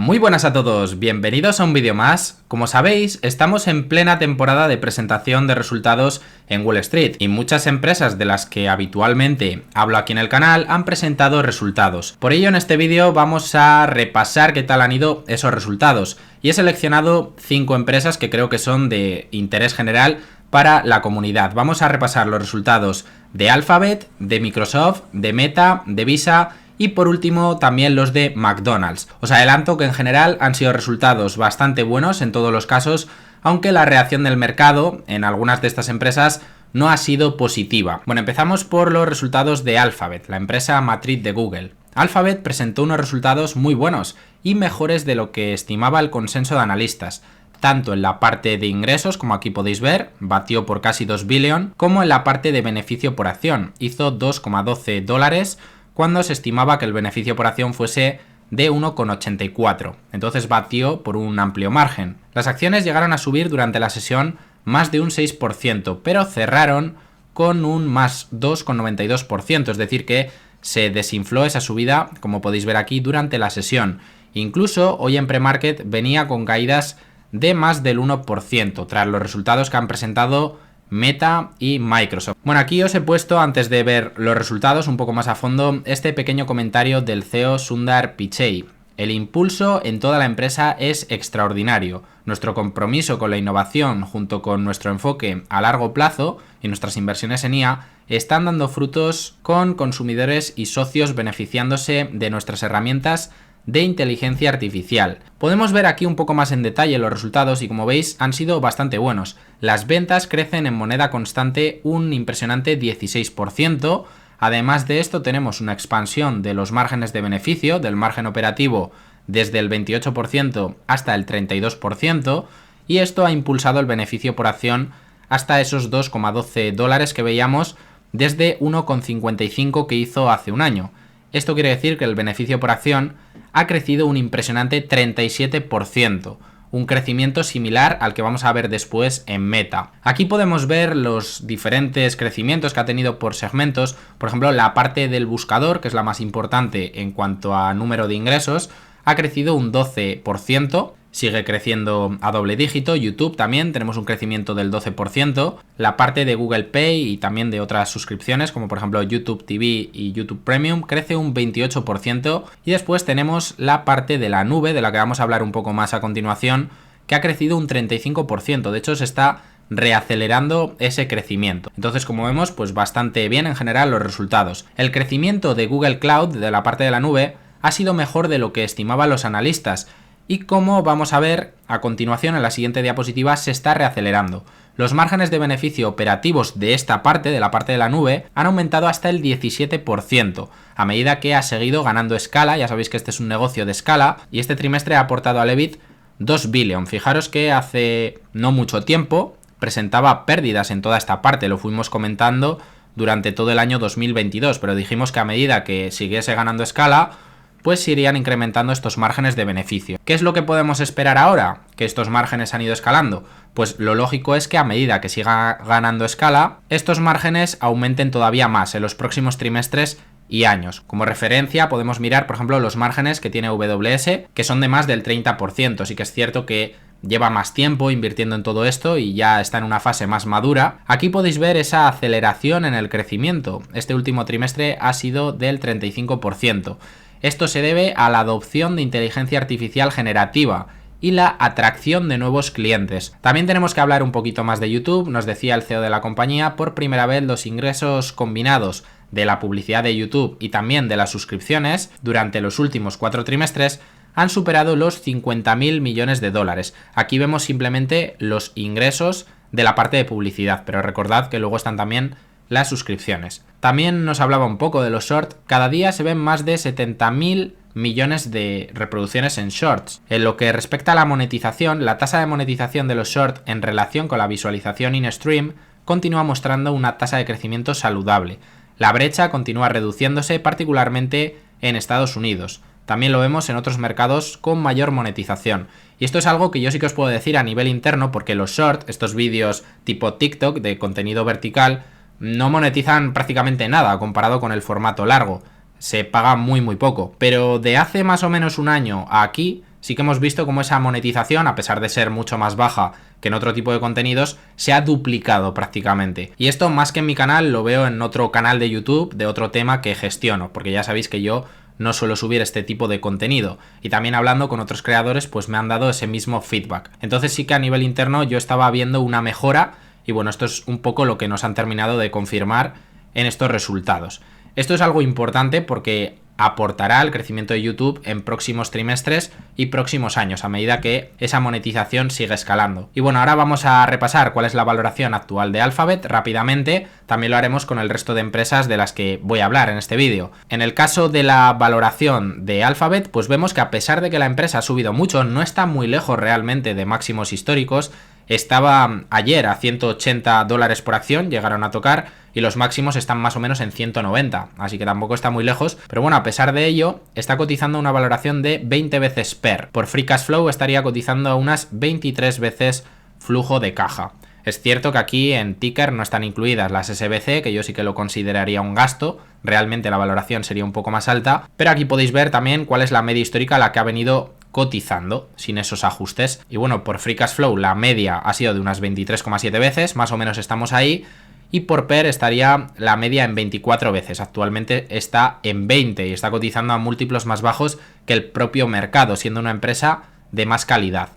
Muy buenas a todos, bienvenidos a un vídeo más. Como sabéis, estamos en plena temporada de presentación de resultados en Wall Street y muchas empresas de las que habitualmente hablo aquí en el canal han presentado resultados. Por ello en este vídeo vamos a repasar qué tal han ido esos resultados y he seleccionado 5 empresas que creo que son de interés general para la comunidad. Vamos a repasar los resultados de Alphabet, de Microsoft, de Meta, de Visa y por último también los de McDonald's. Os adelanto que en general han sido resultados bastante buenos en todos los casos, aunque la reacción del mercado en algunas de estas empresas no ha sido positiva. Bueno, empezamos por los resultados de Alphabet, la empresa matriz de Google. Alphabet presentó unos resultados muy buenos y mejores de lo que estimaba el consenso de analistas, tanto en la parte de ingresos, como aquí podéis ver, batió por casi 2 billion, como en la parte de beneficio por acción, hizo $2,12, cuando se estimaba que el beneficio por acción fuese de 1,84. Entonces batió por un amplio margen. Las acciones llegaron a subir durante la sesión más de un 6%, pero cerraron con un más 2,92%, es decir que se desinfló esa subida, como podéis ver aquí, durante la sesión. Incluso hoy en premarket venía con caídas de más del 1%, tras los resultados que han presentado Meta y Microsoft. Bueno, aquí os he puesto, antes de ver los resultados un poco más a fondo, este pequeño comentario del CEO Sundar Pichai. El impulso en toda la empresa es extraordinario. Nuestro compromiso con la innovación junto con nuestro enfoque a largo plazo y nuestras inversiones en IA están dando frutos con consumidores y socios beneficiándose de nuestras herramientas de inteligencia artificial. Podemos ver aquí un poco más en detalle los resultados y como veis han sido bastante buenos. Las ventas crecen en moneda constante un impresionante 16%. Además de esto tenemos una expansión de los márgenes de beneficio, del margen operativo, desde el 28% hasta el 32%, y esto ha impulsado el beneficio por acción hasta esos $2,12 que veíamos desde 1,55 que hizo hace un año. Esto quiere decir que el beneficio por acción ha crecido un impresionante 37%, un crecimiento similar al que vamos a ver después en Meta. Aquí podemos ver los diferentes crecimientos que ha tenido por segmentos. Por ejemplo, la parte del buscador, que es la más importante en cuanto a número de ingresos, ha crecido un 12%, sigue creciendo a doble dígito. YouTube también tenemos un crecimiento del 12%. La parte de Google Pay y también de otras suscripciones, como por ejemplo YouTube TV y YouTube Premium, crece un 28%. Y después tenemos la parte de la nube, de la que vamos a hablar un poco más a continuación, que ha crecido un 35%. De hecho, se está reacelerando ese crecimiento. Entonces, como vemos, pues bastante bien en general los resultados. El crecimiento de Google Cloud, de la parte de la nube, ha sido mejor de lo que estimaban los analistas. Y como vamos a ver a continuación en la siguiente diapositiva, se está reacelerando. Los márgenes de beneficio operativos de esta parte, de la parte de la nube, han aumentado hasta el 17%, a medida que ha seguido ganando escala. Ya sabéis que este es un negocio de escala y este trimestre ha aportado al EBIT 2 billion. Fijaros que hace no mucho tiempo presentaba pérdidas en toda esta parte, lo fuimos comentando durante todo el año 2022, pero dijimos que a medida que siguiese ganando escala, pues se irían incrementando estos márgenes de beneficio. ¿Qué es lo que podemos esperar ahora? Que estos márgenes han ido escalando. Pues lo lógico es que a medida que siga ganando escala, estos márgenes aumenten todavía más en los próximos trimestres y años. Como referencia podemos mirar, por ejemplo, los márgenes que tiene AWS, que son de más del 30%. Sí que es cierto que lleva más tiempo invirtiendo en todo esto y ya está en una fase más madura. Aquí podéis ver esa aceleración en el crecimiento. Este último trimestre ha sido del 35%. Esto se debe a la adopción de inteligencia artificial generativa y la atracción de nuevos clientes. También tenemos que hablar un poquito más de YouTube. Nos decía el CEO de la compañía, por primera vez los ingresos combinados de la publicidad de YouTube y también de las suscripciones durante los últimos 4 trimestres han superado los 50.000 millones de dólares. Aquí vemos simplemente los ingresos de la parte de publicidad, pero recordad que luego están también las suscripciones. También nos hablaba un poco de los shorts. Cada día se ven más de 70.000 millones de reproducciones en shorts. En lo que respecta a la monetización, la tasa de monetización de los shorts en relación con la visualización in-stream continúa mostrando una tasa de crecimiento saludable. La brecha continúa reduciéndose, particularmente en Estados Unidos. También lo vemos en otros mercados con mayor monetización. Y esto es algo que yo sí que os puedo decir a nivel interno, porque los shorts, estos vídeos tipo TikTok de contenido vertical, no monetizan prácticamente nada comparado con el formato largo. Se paga muy poco. Pero de hace más o menos un año a aquí sí que hemos visto cómo esa monetización, a pesar de ser mucho más baja que en otro tipo de contenidos, se ha duplicado prácticamente. Y esto, más que en mi canal, lo veo en otro canal de YouTube de otro tema que gestiono, porque ya sabéis que yo no suelo subir este tipo de contenido, y también hablando con otros creadores pues me han dado ese mismo feedback. Entonces sí que a nivel interno yo estaba viendo una mejora, y bueno, esto es un poco lo que nos han terminado de confirmar en estos resultados. Esto es algo importante porque aportará al crecimiento de YouTube en próximos trimestres y próximos años, a medida que esa monetización sigue escalando. Y bueno, ahora vamos a repasar cuál es la valoración actual de Alphabet rápidamente. También lo haremos con el resto de empresas de las que voy a hablar en este vídeo. En el caso de la valoración de Alphabet, pues vemos que a pesar de que la empresa ha subido mucho, no está muy lejos realmente de máximos históricos. Estaba ayer a $180 por acción, llegaron a tocar, y los máximos están más o menos en 190, así que tampoco está muy lejos, pero bueno, a pesar de ello, está cotizando una valoración de 20 veces PER. Por Free Cash Flow estaría cotizando a unas 23 veces flujo de caja. Es cierto que aquí en ticker no están incluidas las SBC, que yo sí que lo consideraría un gasto, realmente la valoración sería un poco más alta, pero aquí podéis ver también cuál es la media histórica a la que ha venido cotizando sin esos ajustes. Y bueno, por Free Cash Flow la media ha sido de unas 23,7 veces, más o menos estamos ahí, y por PER estaría la media en 24 veces, actualmente está en 20 y está cotizando a múltiplos más bajos que el propio mercado, siendo una empresa de más calidad.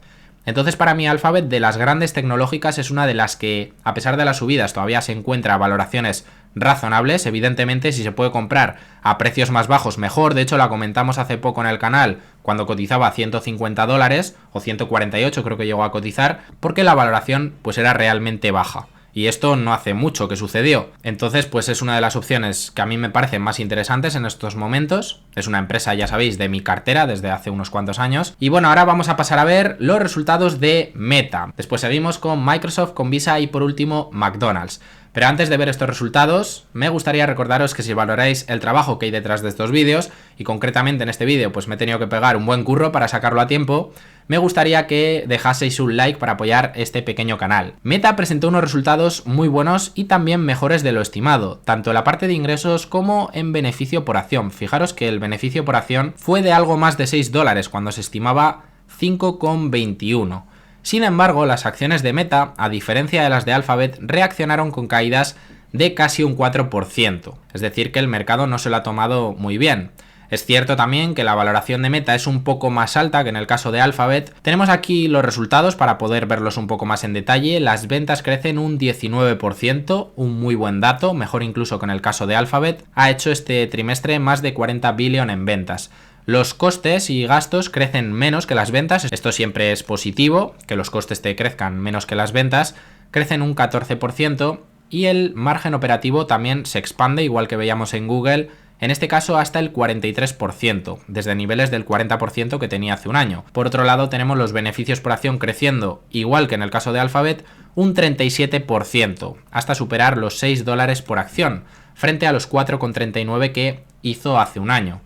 Entonces para mí Alphabet, de las grandes tecnológicas, es una de las que, a pesar de las subidas, todavía se encuentra a valoraciones razonables. Evidentemente, si se puede comprar a precios más bajos, mejor. De hecho, la comentamos hace poco en el canal cuando cotizaba a $150 o 148, creo que llegó a cotizar, porque la valoración pues era realmente baja. Y esto no hace mucho que sucedió. Entonces, pues es una de las opciones que a mí me parecen más interesantes en estos momentos. Es una empresa, ya sabéis, de mi cartera desde hace unos cuantos años. Y bueno, ahora vamos a pasar a ver los resultados de Meta. Después seguimos con Microsoft, con Visa y por último McDonald's. Pero antes de ver estos resultados, me gustaría recordaros que si valoráis el trabajo que hay detrás de estos vídeos, y concretamente en este vídeo pues me he tenido que pegar un buen curro para sacarlo a tiempo, me gustaría que dejaseis un like para apoyar este pequeño canal. Meta presentó unos resultados muy buenos y también mejores de lo estimado, tanto en la parte de ingresos como en beneficio por acción. Fijaros que el beneficio por acción fue de algo más de $6 cuando se estimaba 5,21. Sin embargo, las acciones de Meta, a diferencia de las de Alphabet, reaccionaron con caídas de casi un 4%. Es decir, que el mercado no se lo ha tomado muy bien. Es cierto también que la valoración de Meta es un poco más alta que en el caso de Alphabet. Tenemos aquí los resultados para poder verlos un poco más en detalle. Las ventas crecen un 19%, un muy buen dato, mejor incluso que en el caso de Alphabet. Ha hecho este trimestre más de 40 billion en ventas. Los costes y gastos crecen menos que las ventas, esto siempre es positivo, que los costes te crezcan menos que las ventas, crecen un 14% y el margen operativo también se expande, igual que veíamos en Google, en este caso hasta el 43%, desde niveles del 40% que tenía hace un año. Por otro lado, tenemos los beneficios por acción creciendo, igual que en el caso de Alphabet, un 37%, hasta superar los $6 por acción, frente a los 4,39 que hizo hace un año.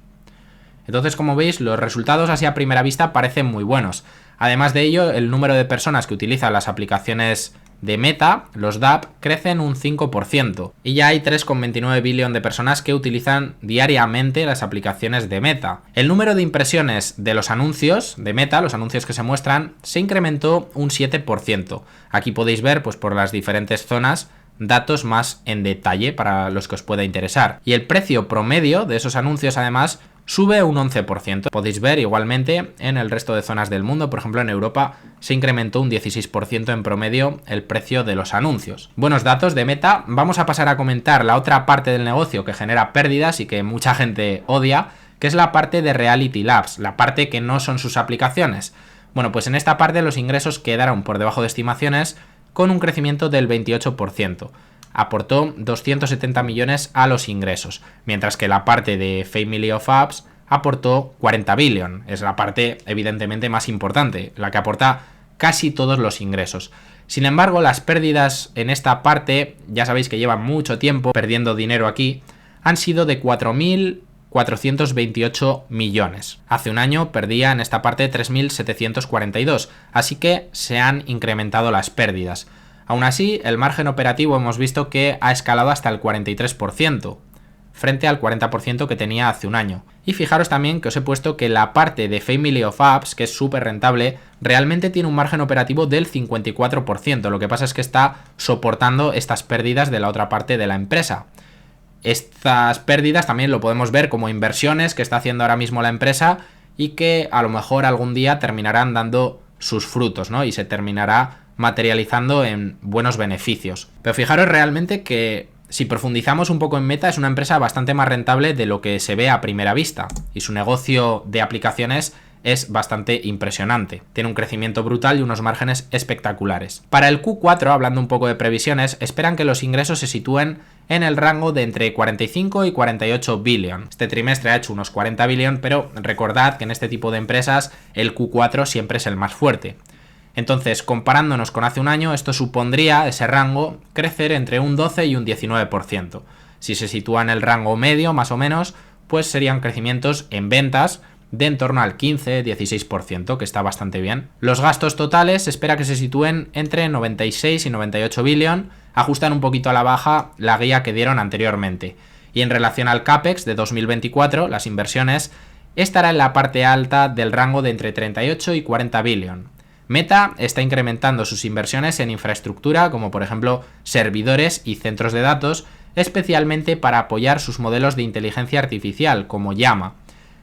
Entonces, como veis, los resultados así a primera vista parecen muy buenos. Además de ello, el número de personas que utilizan las aplicaciones de Meta, los DApp, crecen un 5%. Y ya hay 3,29 billion de personas que utilizan diariamente las aplicaciones de Meta. El número de impresiones de los anuncios de Meta, los anuncios que se muestran, se incrementó un 7%. Aquí podéis ver, pues por las diferentes zonas, datos más en detalle para los que os pueda interesar. Y el precio promedio de esos anuncios, además, sube un 11%. Podéis ver igualmente en el resto de zonas del mundo, por ejemplo en Europa se incrementó un 16% en promedio el precio de los anuncios. Buenos datos de Meta. Vamos a pasar a comentar la otra parte del negocio que genera pérdidas y que mucha gente odia, que es la parte de Reality Labs, la parte que no son sus aplicaciones. Bueno, pues en esta parte los ingresos quedaron por debajo de estimaciones con un crecimiento del 28%. Aportó 270 millones a los ingresos, mientras que la parte de Family of Apps aportó 40 billion. Es la parte evidentemente más importante, la que aporta casi todos los ingresos. Sin embargo, las pérdidas en esta parte, ya sabéis que llevan mucho tiempo perdiendo dinero aquí, han sido de 4.428 millones. Hace un año perdía en esta parte 3.742, así que se han incrementado las pérdidas. Aún así, el margen operativo hemos visto que ha escalado hasta el 43%, frente al 40% que tenía hace un año. Y fijaros también que os he puesto que la parte de Family of Apps, que es súper rentable, realmente tiene un margen operativo del 54%. Lo que pasa es que está soportando estas pérdidas de la otra parte de la empresa. Estas pérdidas también lo podemos ver como inversiones que está haciendo ahora mismo la empresa y que a lo mejor algún día terminarán dando sus frutos, ¿no? Y se terminará materializando en buenos beneficios. Pero fijaros realmente que si profundizamos un poco en Meta, es una empresa bastante más rentable de lo que se ve a primera vista, y su negocio de aplicaciones es bastante impresionante. Tiene un crecimiento brutal y unos márgenes espectaculares. Para el Q4, hablando un poco de previsiones, esperan que los ingresos se sitúen en el rango de entre 45 y 48 billion. Este trimestre ha hecho unos 40 billion, pero recordad que en este tipo de empresas el Q4 siempre es el más fuerte. Entonces, comparándonos con hace un año, esto supondría, ese rango, crecer entre un 12 y un 19%. Si se sitúa en el rango medio, más o menos, pues serían crecimientos en ventas de en torno al 15-16%, que está bastante bien. Los gastos totales se espera que se sitúen entre 96 y 98 billion, ajustan un poquito a la baja la guía que dieron anteriormente. Y en relación al CAPEX de 2024, las inversiones, estará en la parte alta del rango de entre 38 y 40 billion. Meta está incrementando sus inversiones en infraestructura, como por ejemplo servidores y centros de datos, especialmente para apoyar sus modelos de inteligencia artificial, como Llama.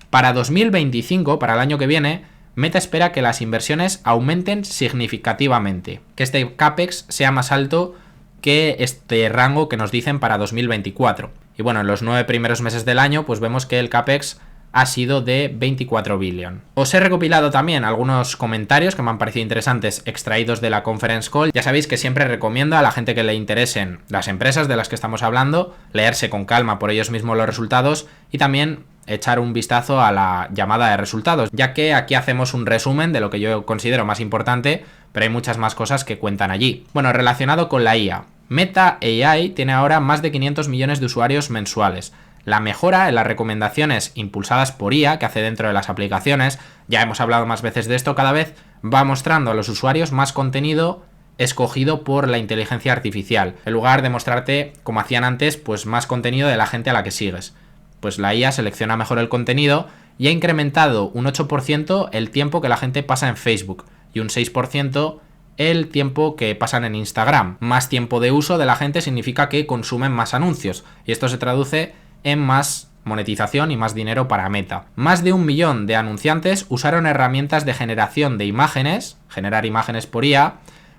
Para 2025, para el año que viene, Meta espera que las inversiones aumenten significativamente, que este CAPEX sea más alto que este rango que nos dicen para 2024. Y bueno, en los 9 primeros meses del año, pues vemos que el CAPEX ha sido de 24 billion. Os he recopilado también algunos comentarios que me han parecido interesantes extraídos de la conference call. Ya sabéis que siempre recomiendo a la gente que le interesen las empresas de las que estamos hablando, leerse con calma por ellos mismos los resultados y también echar un vistazo a la llamada de resultados, ya que aquí hacemos un resumen de lo que yo considero más importante, pero hay muchas más cosas que cuentan allí. Bueno, relacionado con la IA, Meta AI tiene ahora más de 500 millones de usuarios mensuales. La mejora en las recomendaciones impulsadas por IA que hace dentro de las aplicaciones, ya hemos hablado más veces de esto, cada vez va mostrando a los usuarios más contenido escogido por la inteligencia artificial, en lugar de mostrarte, como hacían antes, pues más contenido de la gente a la que sigues. Pues la IA selecciona mejor el contenido y ha incrementado un 8% el tiempo que la gente pasa en Facebook y un 6% el tiempo que pasan en Instagram. Más tiempo de uso de la gente significa que consumen más anuncios y esto se traduce en más monetización y más dinero para Meta. Más de 1 millón de anunciantes usaron herramientas de generación de imágenes, generar imágenes por IA,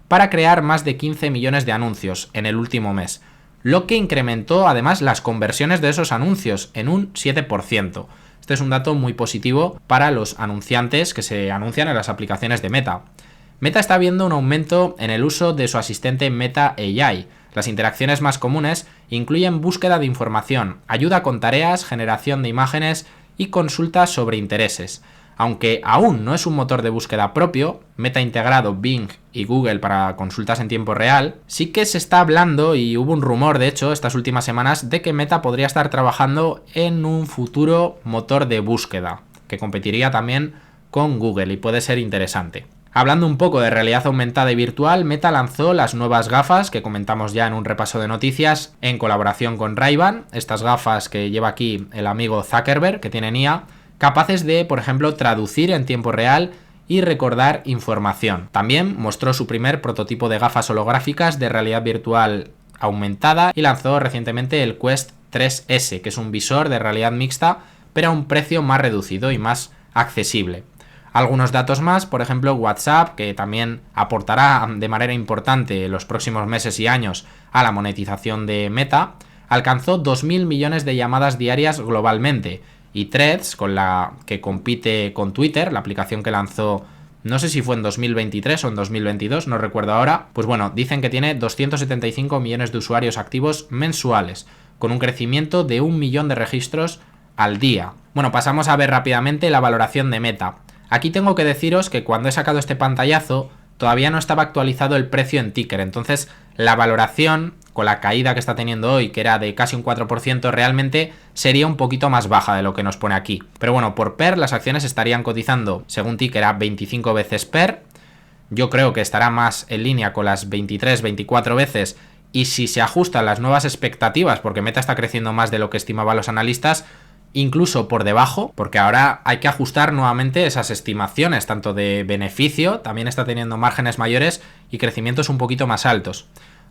para crear más de 15 millones de anuncios en el último mes, lo que incrementó además las conversiones de esos anuncios en un 7%. Este es un dato muy positivo para los anunciantes que se anuncian en las aplicaciones de Meta. Meta está viendo un aumento en el uso de su asistente Meta AI. Las interacciones más comunes incluyen búsqueda de información, ayuda con tareas, generación de imágenes y consultas sobre intereses. Aunque aún no es un motor de búsqueda propio, Meta ha integrado Bing y Google para consultas en tiempo real, sí que se está hablando, y hubo un rumor de hecho estas últimas semanas, de que Meta podría estar trabajando en un futuro motor de búsqueda, que competiría también con Google y puede ser interesante. Hablando un poco de realidad aumentada y virtual, Meta lanzó las nuevas gafas que comentamos ya en un repaso de noticias en colaboración con Ray-Ban, estas gafas que lleva aquí el amigo Zuckerberg, que tienen IA, capaces de, por ejemplo, traducir en tiempo real y recordar información. También mostró su primer prototipo de gafas holográficas de realidad virtual aumentada y lanzó recientemente el Quest 3S, que es un visor de realidad mixta, pero a un precio más reducido y más accesible. Algunos datos más, por ejemplo WhatsApp, que también aportará de manera importante en los próximos meses y años a la monetización de Meta, alcanzó 2.000 millones de llamadas diarias globalmente, y Threads, con la que compite con Twitter, la aplicación que lanzó, no sé si fue en 2023 o en 2022, no recuerdo ahora, pues bueno, dicen que tiene 275 millones de usuarios activos mensuales, con un crecimiento de 1 millón de registros al día. Bueno, pasamos a ver rápidamente la valoración de Meta. Aquí tengo que deciros que cuando he sacado este pantallazo todavía no estaba actualizado el precio en ticker, entonces la valoración, con la caída que está teniendo hoy, que era de casi un 4%, realmente sería un poquito más baja de lo que nos pone aquí. Pero bueno, por PER las acciones estarían cotizando, según ticker, a 25 veces PER. Yo creo que estará más en línea con las 23-24 veces y si se ajustan las nuevas expectativas, porque Meta está creciendo más de lo que estimaban los analistas, incluso por debajo, porque ahora hay que ajustar nuevamente esas estimaciones, tanto de beneficio, también está teniendo márgenes mayores y crecimientos un poquito más altos.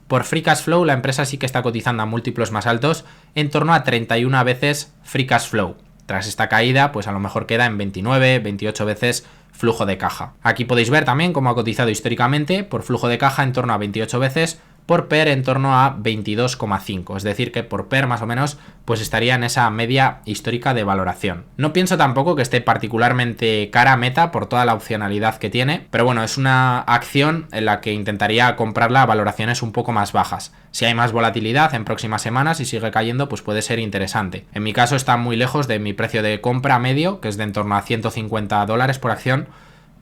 Por Free Cash Flow, la empresa sí que está cotizando a múltiplos más altos, en torno a 31 veces Free Cash Flow. Tras esta caída, pues a lo mejor queda en 29, 28 veces flujo de caja. Aquí podéis ver también cómo ha cotizado históricamente, por flujo de caja en torno a 28 veces, por PER en torno a 22,5, es decir que por PER más o menos pues estaría en esa media histórica de valoración. No pienso tampoco que esté particularmente cara Meta por toda la opcionalidad que tiene, pero bueno, es una acción en la que intentaría comprarla a valoraciones un poco más bajas. Si hay más volatilidad en próximas semanas y sigue cayendo, pues puede ser interesante. En mi caso está muy lejos de mi precio de compra medio, que es de en torno a $150 por acción,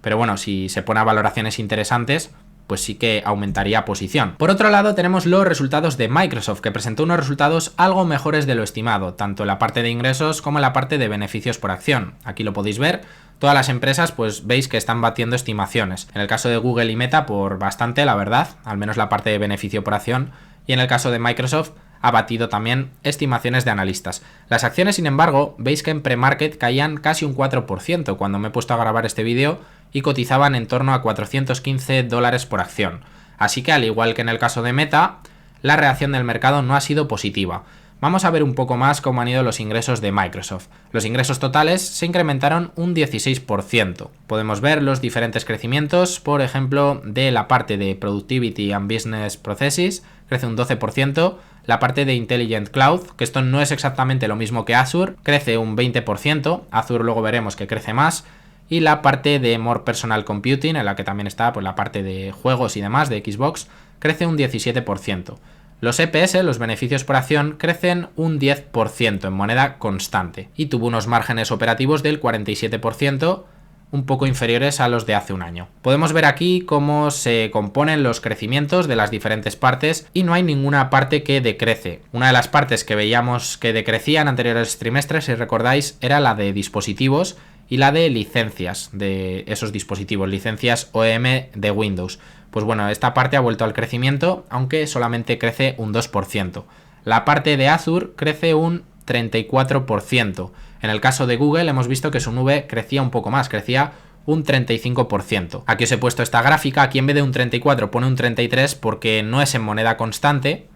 pero bueno, si se pone a valoraciones interesantes, pues sí que aumentaría posición. Por otro lado, tenemos los resultados de Microsoft, que presentó unos resultados algo mejores de lo estimado, tanto en la parte de ingresos como en la parte de beneficios por acción. Aquí lo podéis ver. Todas las empresas, pues veis que están batiendo estimaciones. En el caso de Google y Meta, por bastante, la verdad, al menos la parte de beneficio por acción. Y en el caso de Microsoft, ha batido también estimaciones de analistas. Las acciones, sin embargo, veis que en pre-market caían casi un 4% cuando me he puesto a grabar este vídeo y cotizaban en torno a $415 por acción. Así que al igual que en el caso de Meta, la reacción del mercado no ha sido positiva. Vamos a ver un poco más cómo han ido los ingresos de Microsoft. Los ingresos totales se incrementaron un 16%. Podemos ver los diferentes crecimientos, por ejemplo, de la parte de Productivity and Business Processes, crece un 12%, la parte de Intelligent Cloud, que esto no es exactamente lo mismo que Azure, crece un 20%, Azure luego veremos que crece más, y la parte de More Personal Computing, en la que también está pues, la parte de juegos y demás de Xbox, crece un 17%. Los EPS, los beneficios por acción, crecen un 10% en moneda constante y tuvo unos márgenes operativos del 47%, un poco inferiores a los de hace un año. Podemos ver aquí cómo se componen los crecimientos de las diferentes partes y no hay ninguna parte que decrece. Una de las partes que veíamos que decrecía en anteriores trimestres, si recordáis, era la de dispositivos y la de licencias de esos dispositivos, licencias OEM de Windows. Pues bueno, esta parte ha vuelto al crecimiento, aunque solamente crece un 2%. La parte de Azure crece un 34%. En el caso de Google hemos visto que su nube crecía un poco más, crecía un 35%. Aquí os he puesto esta gráfica, aquí en vez de un 34 pone un 33 porque no es en moneda constante,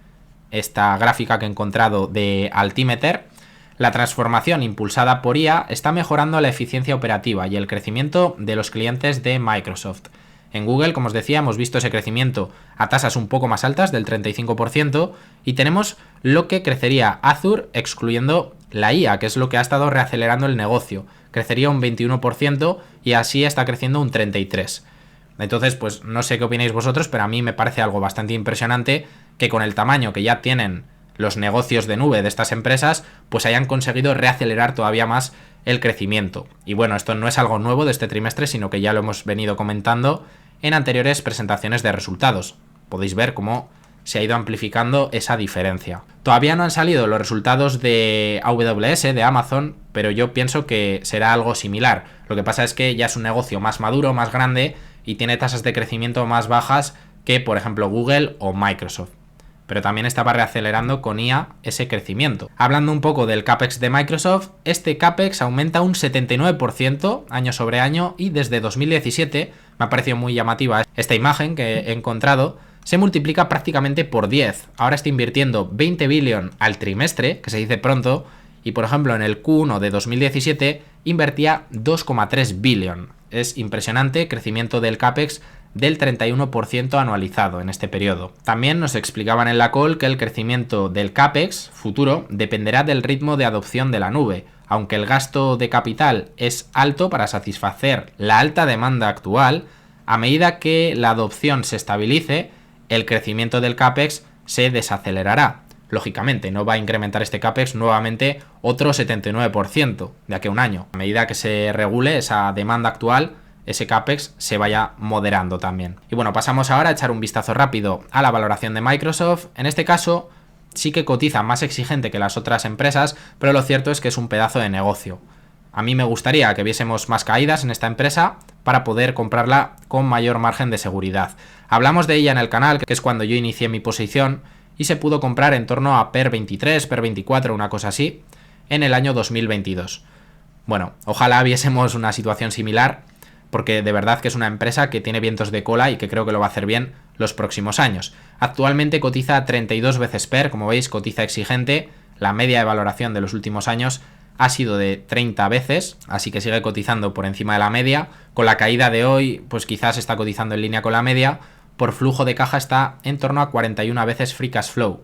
esta gráfica que he encontrado de Altimeter. La transformación impulsada por IA está mejorando la eficiencia operativa y el crecimiento de los clientes de Microsoft. En Google, como os decía, hemos visto ese crecimiento a tasas un poco más altas, del 35%, y tenemos lo que crecería Azure excluyendo la IA, que es lo que ha estado reacelerando el negocio. Crecería un 21% y así está creciendo un 33%. Entonces, pues no sé qué opináis vosotros, pero a mí me parece algo bastante impresionante que con el tamaño que ya tienen los negocios de nube de estas empresas, pues hayan conseguido reacelerar todavía más el crecimiento. Y bueno, esto no es algo nuevo de este trimestre, sino que ya lo hemos venido comentando en anteriores presentaciones de resultados. Podéis ver cómo se ha ido amplificando esa diferencia. Todavía no han salido los resultados de AWS, de Amazon, pero yo pienso que será algo similar. Lo que pasa es que ya es un negocio más maduro, más grande y tiene tasas de crecimiento más bajas que, por ejemplo, Google o Microsoft. Pero también estaba reacelerando con IA ese crecimiento. Hablando un poco del CAPEX de Microsoft, este CAPEX aumenta un 79% año sobre año y desde 2017, me ha parecido muy llamativa esta imagen que he encontrado, se multiplica prácticamente por 10. Ahora está invirtiendo 20 billion al trimestre, que se dice pronto, y por ejemplo en el Q1 de 2017 invertía 2,3 billion. Es impresionante crecimiento del CAPEX del 31% anualizado en este periodo. También nos explicaban en la call que el crecimiento del CAPEX futuro dependerá del ritmo de adopción de la nube. Aunque el gasto de capital es alto para satisfacer la alta demanda actual, a medida que la adopción se estabilice, el crecimiento del CAPEX se desacelerará. Lógicamente, no va a incrementar este CAPEX nuevamente otro 79% de aquí a un año. A medida que se regule esa demanda actual, ese CAPEX se vaya moderando también. Y bueno, pasamos ahora a echar un vistazo rápido a la valoración de Microsoft. En este caso, sí que cotiza más exigente que las otras empresas, pero lo cierto es que es un pedazo de negocio. A mí me gustaría que viésemos más caídas en esta empresa para poder comprarla con mayor margen de seguridad. Hablamos de ella en el canal, que es cuando yo inicié mi posición, y se pudo comprar en torno a PER 23, PER 24, una cosa así, en el año 2022. Bueno, ojalá viésemos una situación similar, porque de verdad que es una empresa que tiene vientos de cola y que creo que lo va a hacer bien los próximos años. Actualmente cotiza 32 veces PER, como veis, cotiza exigente. La media de valoración de los últimos años ha sido de 30 veces, así que sigue cotizando por encima de la media. Con la caída de hoy, pues quizás está cotizando en línea con la media. Por flujo de caja está en torno a 41 veces free cash flow.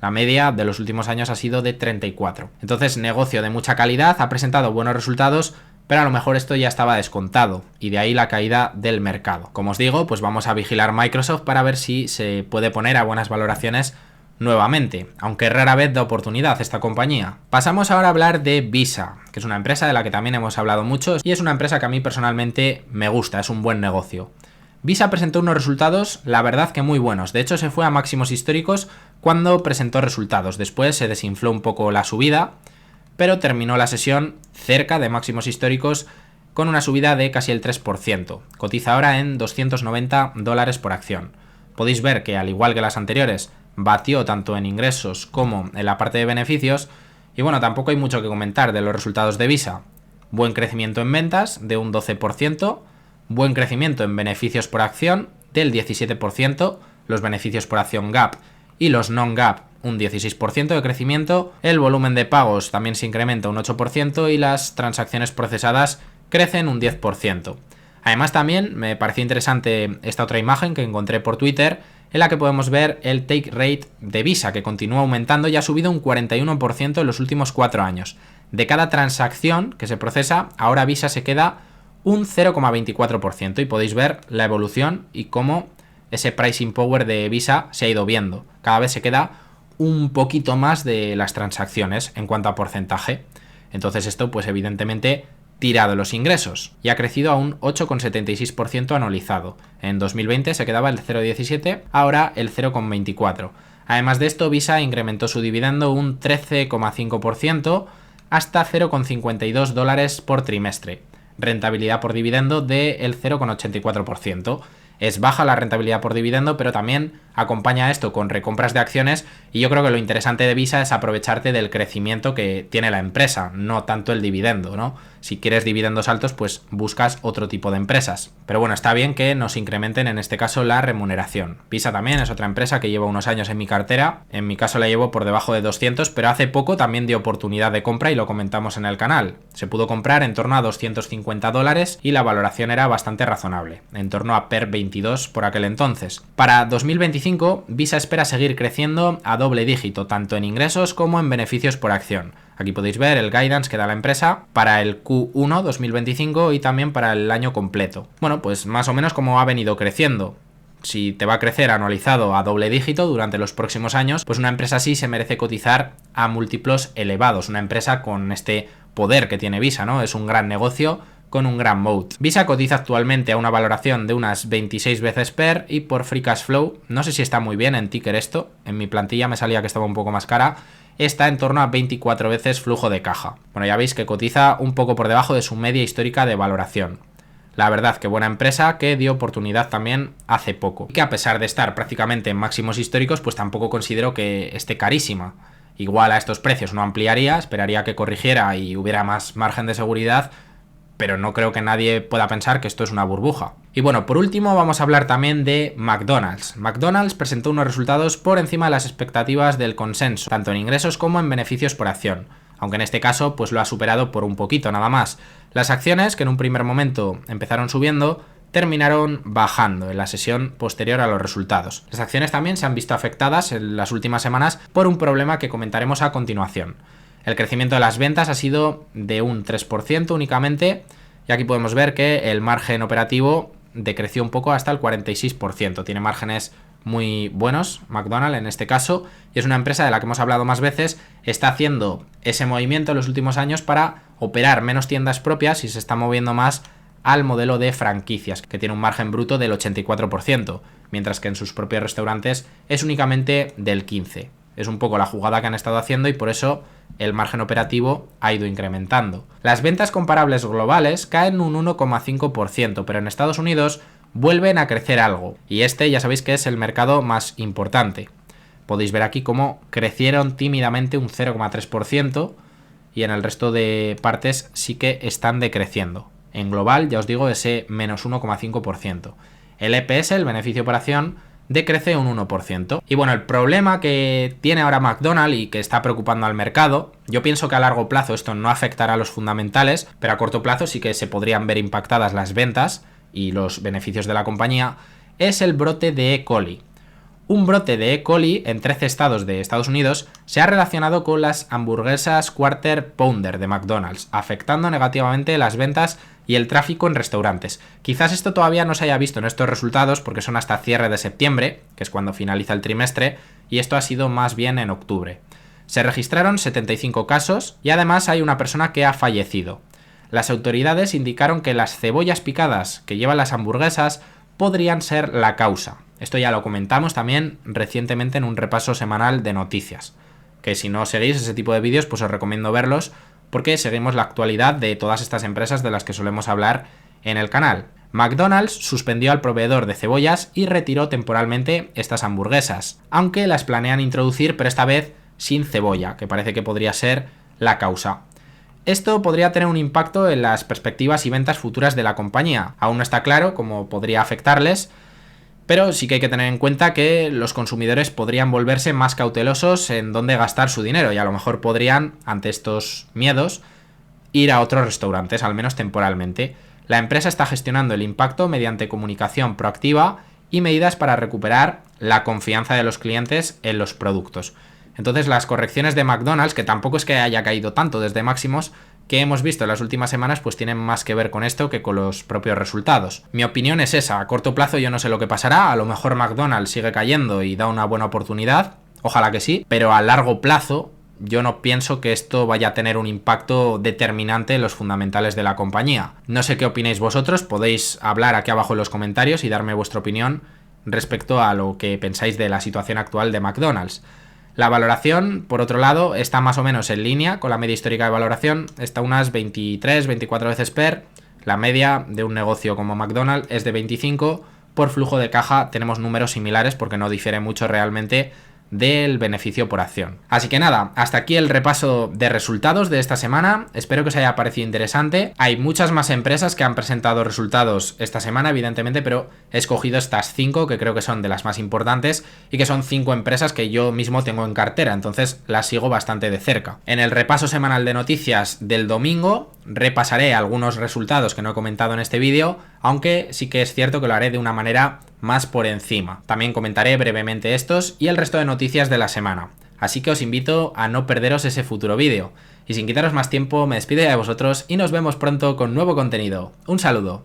La media de los últimos años ha sido de 34. Entonces, negocio de mucha calidad, ha presentado buenos resultados, pero a lo mejor esto ya estaba descontado, y de ahí la caída del mercado. Como os digo, pues vamos a vigilar Microsoft para ver si se puede poner a buenas valoraciones nuevamente, aunque rara vez da oportunidad esta compañía. Pasamos ahora a hablar de Visa, que es una empresa de la que también hemos hablado mucho, y es una empresa que a mí personalmente me gusta, es un buen negocio. Visa presentó unos resultados, la verdad que muy buenos. De hecho, se fue a máximos históricos cuando presentó resultados. Después se desinfló un poco la subida, pero terminó la sesión cerca de máximos históricos con una subida de casi el 3%. Cotiza ahora en $290 por acción. Podéis ver que, al igual que las anteriores, batió tanto en ingresos como en la parte de beneficios. Y bueno, tampoco hay mucho que comentar de los resultados de Visa. Buen crecimiento en ventas de un 12%. Buen crecimiento en beneficios por acción del 17%, los beneficios por acción GAAP y los non-GAAP un 16% de crecimiento, el volumen de pagos también se incrementa un 8% y las transacciones procesadas crecen un 10%. Además también me pareció interesante esta otra imagen que encontré por Twitter, en la que podemos ver el take rate de Visa, que continúa aumentando y ha subido un 41% en los últimos 4 años. De cada transacción que se procesa, ahora Visa se queda un 0,24% y podéis ver la evolución y cómo ese pricing power de Visa se ha ido viendo. Cada vez se queda un poquito más de las transacciones en cuanto a porcentaje. Entonces esto pues evidentemente tira de los ingresos y ha crecido a un 8,76% anualizado. En 2020 se quedaba el 0,17, ahora el 0,24. Además de esto, Visa incrementó su dividendo un 13,5% hasta $0,52 por trimestre. Rentabilidad por dividendo del 0,84%. Es baja la rentabilidad por dividendo, pero también acompaña esto con recompras de acciones, y yo creo que lo interesante de Visa es aprovecharte del crecimiento que tiene la empresa, no tanto el dividendo, ¿no? Si quieres dividendos altos, pues buscas otro tipo de empresas. Pero bueno, está bien que nos incrementen en este caso la remuneración. Visa también es otra empresa que lleva unos años en mi cartera, en mi caso la llevo por debajo de 200, pero hace poco también dio oportunidad de compra y lo comentamos en el canal. Se pudo comprar en torno a $250 y la valoración era bastante razonable, en torno a PER 22 por aquel entonces. Para 2025 Visa espera seguir creciendo a doble dígito, tanto en ingresos como en beneficios por acción. Aquí podéis ver el guidance que da la empresa para el Q1 2025 y también para el año completo. Bueno, pues más o menos como ha venido creciendo. Si te va a crecer anualizado a doble dígito durante los próximos años, pues una empresa así se merece cotizar a múltiplos elevados. Una empresa con este poder que tiene Visa, ¿no? Es un gran negocio con un gran moat. Visa cotiza actualmente a una valoración de unas 26 veces PER y por free cash flow, no sé si está muy bien en ticker esto, en mi plantilla me salía que estaba un poco más cara, está en torno a 24 veces flujo de caja. Bueno, ya veis que cotiza un poco por debajo de su media histórica de valoración. La verdad que buena empresa que dio oportunidad también hace poco. Y que a pesar de estar prácticamente en máximos históricos, pues tampoco considero que esté carísima. Igual a estos precios no ampliaría, esperaría que corrigiera y hubiera más margen de seguridad, pero no creo que nadie pueda pensar que esto es una burbuja. Y bueno, por último vamos a hablar también de McDonald's. McDonald's presentó unos resultados por encima de las expectativas del consenso, tanto en ingresos como en beneficios por acción, aunque en este caso pues lo ha superado por un poquito nada más. Las acciones, que en un primer momento empezaron subiendo, terminaron bajando en la sesión posterior a los resultados. Las acciones también se han visto afectadas en las últimas semanas por un problema que comentaremos a continuación. El crecimiento de las ventas ha sido de un 3% únicamente, y aquí podemos ver que el margen operativo decreció un poco hasta el 46%. Tiene márgenes muy buenos, McDonald's en este caso, y es una empresa de la que hemos hablado más veces. Está haciendo ese movimiento en los últimos años para operar menos tiendas propias y se está moviendo más al modelo de franquicias, que tiene un margen bruto del 84%, mientras que en sus propios restaurantes es únicamente del 15%. Es un poco la jugada que han estado haciendo y por eso el margen operativo ha ido incrementando. Las ventas comparables globales caen un 1,5%, pero en Estados Unidos vuelven a crecer algo. Y este ya sabéis que es el mercado más importante. podéis ver aquí cómo crecieron tímidamente un 0,3% y en el resto de partes sí que están decreciendo. En global, ya os digo, ese menos 1,5%. El EPS, el beneficio por acción, decrece un 1%. Y bueno, el problema que tiene ahora McDonald's y que está preocupando al mercado, yo pienso que a largo plazo esto no afectará a los fundamentales, pero a corto plazo sí que se podrían ver impactadas las ventas y los beneficios de la compañía, es el brote de E. coli. Un brote de E. coli en 13 estados de Estados Unidos se ha relacionado con las hamburguesas Quarter Pounder de McDonald's, afectando negativamente las ventas y el tráfico en restaurantes. Quizás esto todavía no se haya visto en estos resultados porque son hasta cierre de septiembre, que es cuando finaliza el trimestre, y esto ha sido más bien en octubre. Se registraron 75 casos y además hay una persona que ha fallecido. Las autoridades indicaron que las cebollas picadas que llevan las hamburguesas podrían ser la causa. Esto ya lo comentamos también recientemente en un repaso semanal de noticias, que si no seguís ese tipo de vídeos pues os recomiendo verlos porque seguimos la actualidad de todas estas empresas de las que solemos hablar en el canal. McDonald's suspendió al proveedor de cebollas y retiró temporalmente estas hamburguesas, aunque las planean introducir pero esta vez sin cebolla, que parece que podría ser la causa. Esto podría tener un impacto en las perspectivas y ventas futuras de la compañía. Aún no está claro cómo podría afectarles, pero sí que hay que tener en cuenta que los consumidores podrían volverse más cautelosos en dónde gastar su dinero y a lo mejor podrían, ante estos miedos, ir a otros restaurantes, al menos temporalmente. La empresa está gestionando el impacto mediante comunicación proactiva y medidas para recuperar la confianza de los clientes en los productos. Entonces las correcciones de McDonald's, que tampoco es que haya caído tanto desde máximos que hemos visto en las últimas semanas, pues tienen más que ver con esto que con los propios resultados. Mi opinión es esa, a corto plazo yo no sé lo que pasará, a lo mejor McDonald's sigue cayendo y da una buena oportunidad, ojalá que sí, pero a largo plazo yo no pienso que esto vaya a tener un impacto determinante en los fundamentales de la compañía. No sé qué opináis vosotros, podéis hablar aquí abajo en los comentarios y darme vuestra opinión respecto a lo que pensáis de la situación actual de McDonald's. La valoración, por otro lado, está más o menos en línea con la media histórica de valoración, está unas 23-24 veces PER, la media de un negocio como McDonald's es de 25, por flujo de caja tenemos números similares porque no difiere mucho realmente del beneficio por acción. Así que nada, hasta aquí el repaso de resultados de esta semana, espero que os haya parecido interesante. Hay muchas más empresas que han presentado resultados esta semana, evidentemente, pero he escogido estas 5 que creo que son de las más importantes y que son 5 empresas que yo mismo tengo en cartera, entonces las sigo bastante de cerca. En el repaso semanal de noticias del domingo repasaré algunos resultados que no he comentado en este vídeo, aunque sí que es cierto que lo haré de una manera más por encima. También comentaré brevemente estos y el resto de noticias de la semana. Así que os invito a no perderos ese futuro vídeo. Y sin quitaros más tiempo, me despido de vosotros y nos vemos pronto con nuevo contenido. Un saludo.